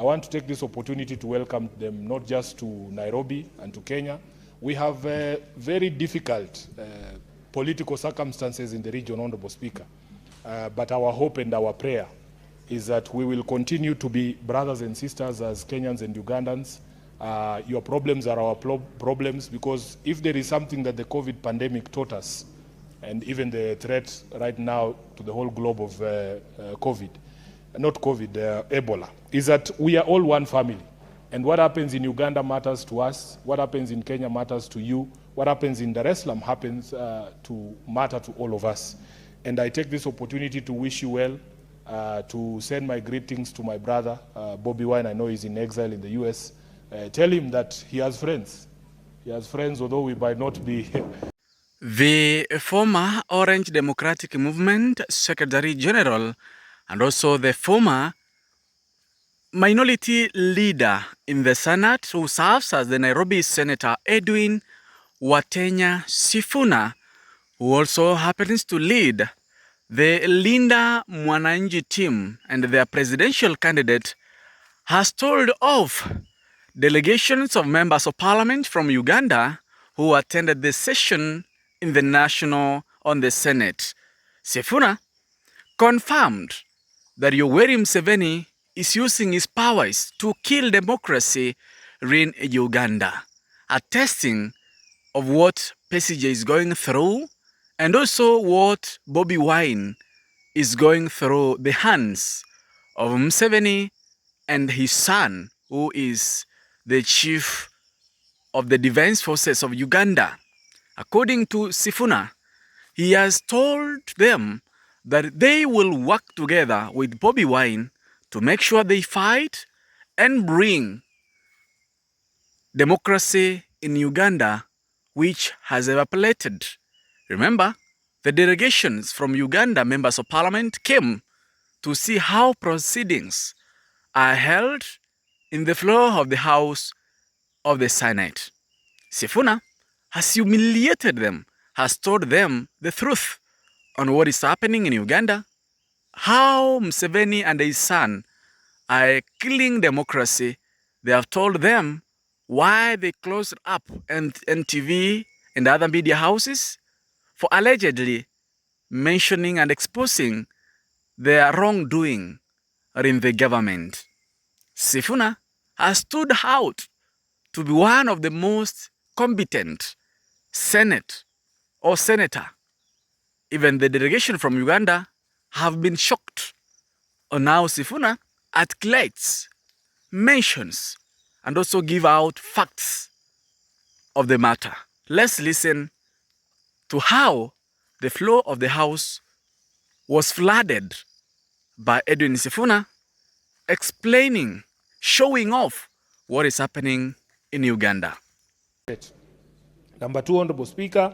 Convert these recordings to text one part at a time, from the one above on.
want to take this opportunity to welcome them not just to Nairobi and to Kenya. We have very difficult political circumstances in the region, Honorable Speaker. But our hope and our prayer is that we will continue to be brothers and sisters as Kenyans and Ugandans. Your problems are our problems, because if there is something that the COVID pandemic taught us, and even the threat right now to the whole globe of Ebola, is that we are all one family. And what happens in Uganda matters to us, what happens in Kenya matters to you, what happens in Dar es Salaam happens to matter to all of us. And I take this opportunity to wish you well, to send my greetings to my brother, Bobby Wine. I know he's in exile in the US. Tell him that he has friends. He has friends, although we might not be. The former Orange Democratic Movement Secretary General and also the former minority leader in the Senate who serves as the Nairobi Senator Edwin Watenya Sifuna, who also happens to lead the Linda Mwananchi team and their presidential candidate, has told off delegations of members of parliament from Uganda who attended the session in on the Senate. Sifuna confirmed that Yoweri Museveni is using his powers to kill democracy in Uganda, attesting of what Pesije is going through and also what Bobby Wine is going through the hands of Museveni and his son, who is the chief of the defense forces of Uganda. According to Sifuna, he has told them that they will work together with Bobby Wine to make sure they fight and bring democracy in Uganda, which has evaporated. Remember, the delegations from Uganda, members of parliament, came to see how proceedings are held in the floor of the House of the Senate. Sifuna has humiliated them, has told them the truth on what is happening in Uganda, how Museveni and his son are killing democracy. They have told them why they closed up NTV and other media houses for allegedly mentioning and exposing their wrongdoing in the government. Sifuna has stood out to be one of the most competent senator. Even the delegation from Uganda have been shocked on how Sifuna articulates, mentions, and also give out facts of the matter. Let's listen to how the floor of the House was flooded by Edwin Sifuna explaining, showing off what is happening in Uganda. Number 2, Honorable Speaker,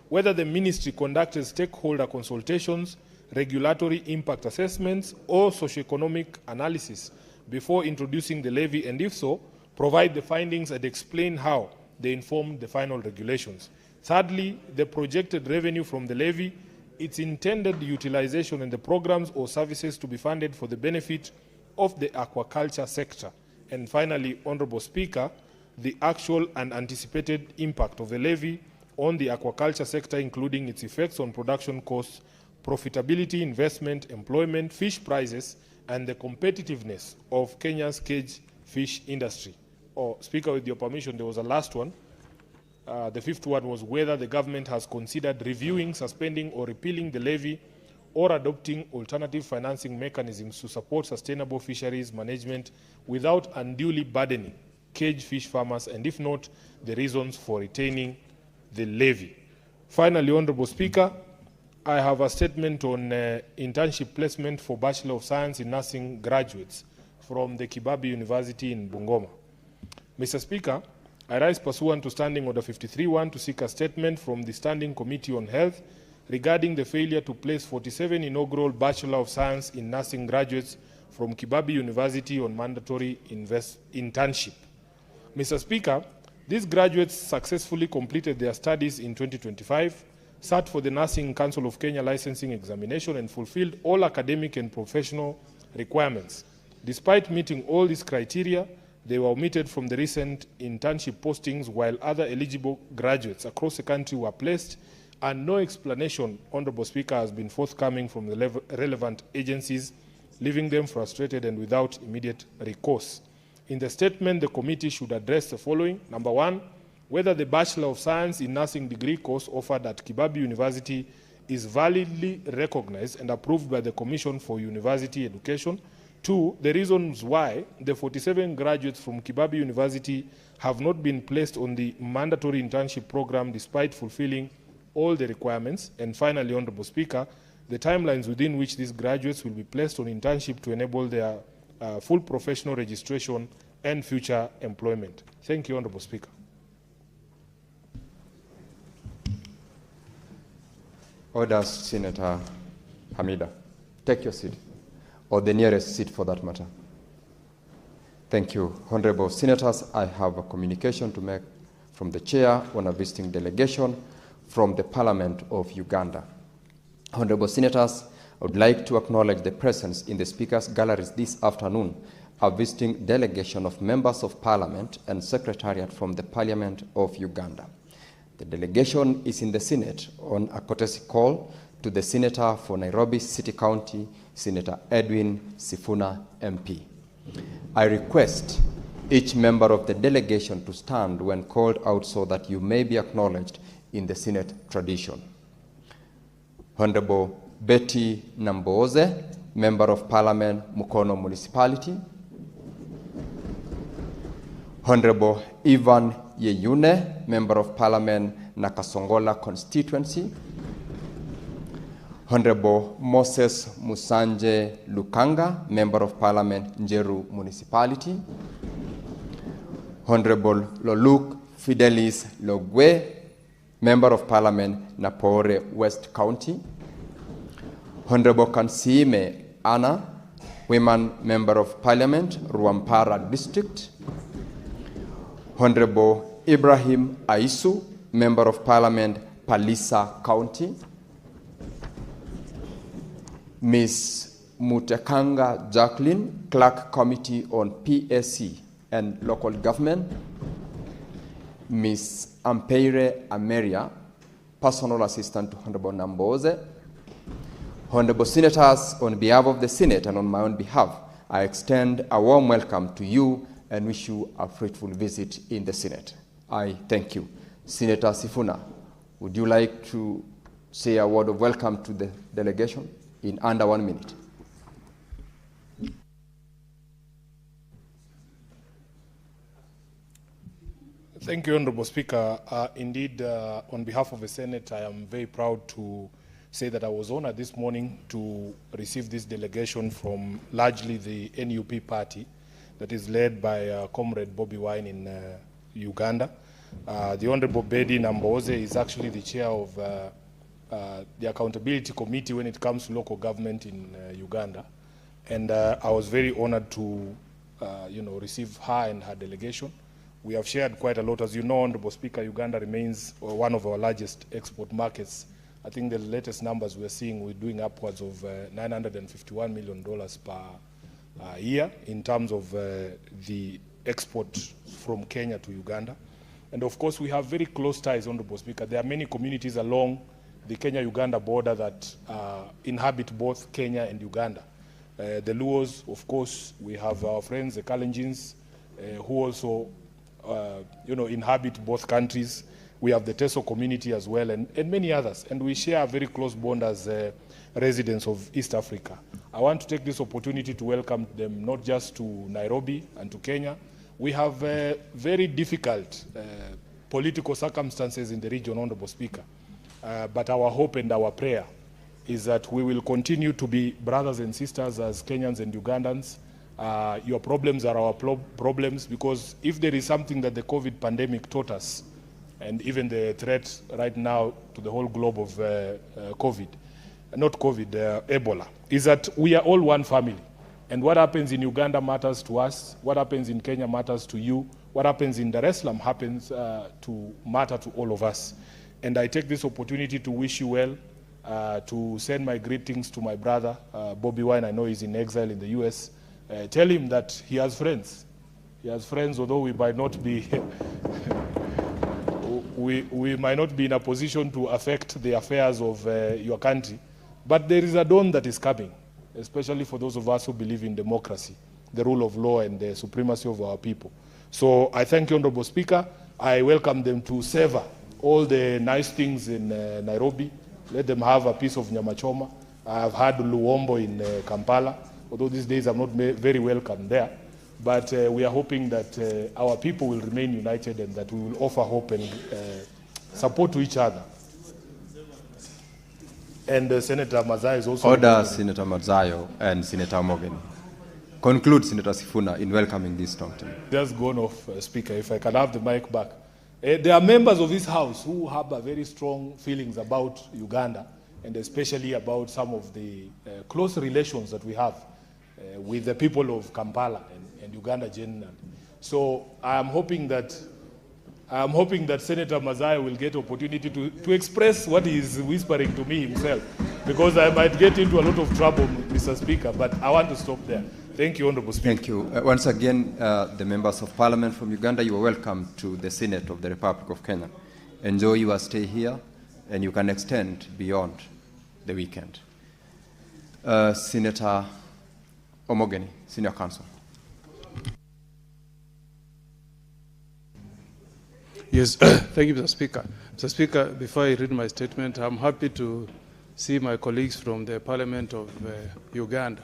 whether the ministry conducted stakeholder consultations, regulatory impact assessments, or socioeconomic analysis before introducing the levy, and if so, provide the findings and explain how they informed the final regulations. Thirdly, the projected revenue from the levy, its intended utilization, and the programs or services to be funded for the benefit of the aquaculture sector. And finally, Honorable Speaker, the actual and anticipated impact of the levy on the aquaculture sector, including its effects on production costs, profitability, investment, employment, fish prices, and the competitiveness of Kenya's cage fish industry. Speaker, with your permission, there was a last one. The 5th one was whether the government has considered reviewing, suspending, or repealing the levy, or adopting alternative financing mechanisms to support sustainable fisheries management without unduly burdening cage fish farmers, and if not, the reasons for retaining the levy. Finally, Honorable Speaker, I have a statement on internship placement for Bachelor of Science in Nursing graduates from the Kibabi University in Bungoma. Mr. Speaker, I rise pursuant to Standing Order 53-1 to seek a statement from the Standing Committee on Health regarding the failure to place 47 inaugural Bachelor of Science in Nursing graduates from Kibabi University on mandatory internship. Mr. Speaker, these graduates successfully completed their studies in 2025, sat for the Nursing Council of Kenya licensing examination, and fulfilled all academic and professional requirements. Despite meeting all these criteria, they were omitted from the recent internship postings, while other eligible graduates across the country were placed, and no explanation, Honorable Speaker, has been forthcoming from the relevant agencies, leaving them frustrated and without immediate recourse. In the statement, the committee should address the following. Number one, whether the Bachelor of Science in Nursing degree course offered at Kibabi University is validly recognized and approved by the Commission for University Education. Two, the reasons why the 47 graduates from Kibabi University have not been placed on the mandatory internship program despite fulfilling all the requirements. And finally, Honorable Speaker, the timelines within which these graduates will be placed on internship to enable their full professional registration and future employment. Thank you, Honorable Speaker. Orders, Senator Hamida. Take your seat, or the nearest seat for that matter. Thank you. Honorable Senators, I have a communication to make from the Chair on a visiting delegation from the Parliament of Uganda. Honorable Senators, I would like to acknowledge the presence in the Speaker's galleries this afternoon, a visiting delegation of Members of Parliament and Secretariat from the Parliament of Uganda. The delegation is in the Senate on a courtesy call to the Senator for Nairobi City County, Senator Edwin Sifuna, MP. I request each member of the delegation to stand when called out so that you may be acknowledged in the Senate tradition. Honorable Betty Namboze, Member of Parliament, Mukono Municipality. Honorable Ivan Yeyune, Member of Parliament, Nakasongola Constituency. Honorable Moses Musanje Lukanga, Member of Parliament, Njeru Municipality. Honorable Loluk Fidelis Logwe, Member of Parliament, Napore West County. Honorable Kansime Anna, Women Member of Parliament, Ruampara District. Honorable Ibrahim Aisu, Member of Parliament, Palisa County. Ms. Mutekanga Jacqueline, Clerk Committee on PSC and Local Government. Ms. Ampeire Ameria, Personal Assistant to Honorable Namboze. Honorable Senators, on behalf of the Senate and on my own behalf, I extend a warm welcome to you and wish you a fruitful visit in the Senate. I thank you. Senator Sifuna, would you like to say a word of welcome to the delegation in under 1 minute? Thank you, Honorable Speaker. Indeed, on behalf of the Senate, I am very proud to say that I was honored this morning to receive this delegation from largely the NUP party that is led by Comrade Bobi Wine in Uganda. The Honorable Betty Namboze is actually the chair of the Accountability Committee when it comes to local government in Uganda. And I was very honored to receive her and her delegation. We have shared quite a lot. As you know, Honorable Speaker, Uganda remains one of our largest export markets. I think the latest numbers we're seeing, we're doing upwards of $951 million per year in terms of the export from Kenya to Uganda. And of course, we have very close ties, Honorable Speaker. There are many communities along the Kenya-Uganda border that inhabit both Kenya and Uganda. The Luos, of course, we have our friends, the Kalenjins, who also inhabit both countries. We have the Teso community as well, and many others. And we share a very close bond as residents of East Africa. I want to take this opportunity to welcome them not just to Nairobi and to Kenya. We have very difficult political circumstances in the region, Honorable Speaker. But our hope and our prayer is that we will continue to be brothers and sisters as Kenyans and Ugandans. Your problems are our problems, because if there is something that the COVID pandemic taught us, and even the threat right now to the whole globe of Ebola, is that we are all one family. And what happens in Uganda matters to us, what happens in Kenya matters to you, what happens in Dar es Salaam happens to matter to all of us. And I take this opportunity to wish you well, to send my greetings to my brother, Bobi Wine. I know he's in exile in the US. tell him that he has friends. He has friends, although we might not be we might not be in a position to affect the affairs of your country. But there is a dawn that is coming, especially for those of us who believe in democracy, the rule of law, and the supremacy of our people. So I thank you, Honorable Speaker. I welcome them to savor all the nice things in Nairobi. Let them have a piece of nyama choma. I have had luombo in Kampala, although these days I'm not very welcome there. But we are hoping that our people will remain united and that we will offer hope and support to each other. And Senator Mazayo is also... Order Senator Mazayo and Senator Morgan. Conclude, Senator Sifuna, in welcoming this strong team. Just gone off, Speaker, if I can have the mic back. There are members of this House who have a very strong feelings about Uganda, and especially about some of the close relations that we have with the people of Kampala and Uganda generally. So I am hoping that Senator Mazayo will get opportunity to express what he is whispering to me himself, because I might get into a lot of trouble, Mr. Speaker, but I want to stop there. Thank you, Honorable Speaker. Thank you. Once again, the members of Parliament from Uganda, you are welcome to the Senate of the Republic of Kenya. Enjoy your stay here, and you can extend beyond the weekend. Senator Omogeni, Senior Counsel. Yes, thank you, Mr. Speaker. Mr. Speaker, before I read my statement, I'm happy to see my colleagues from the Parliament of Uganda.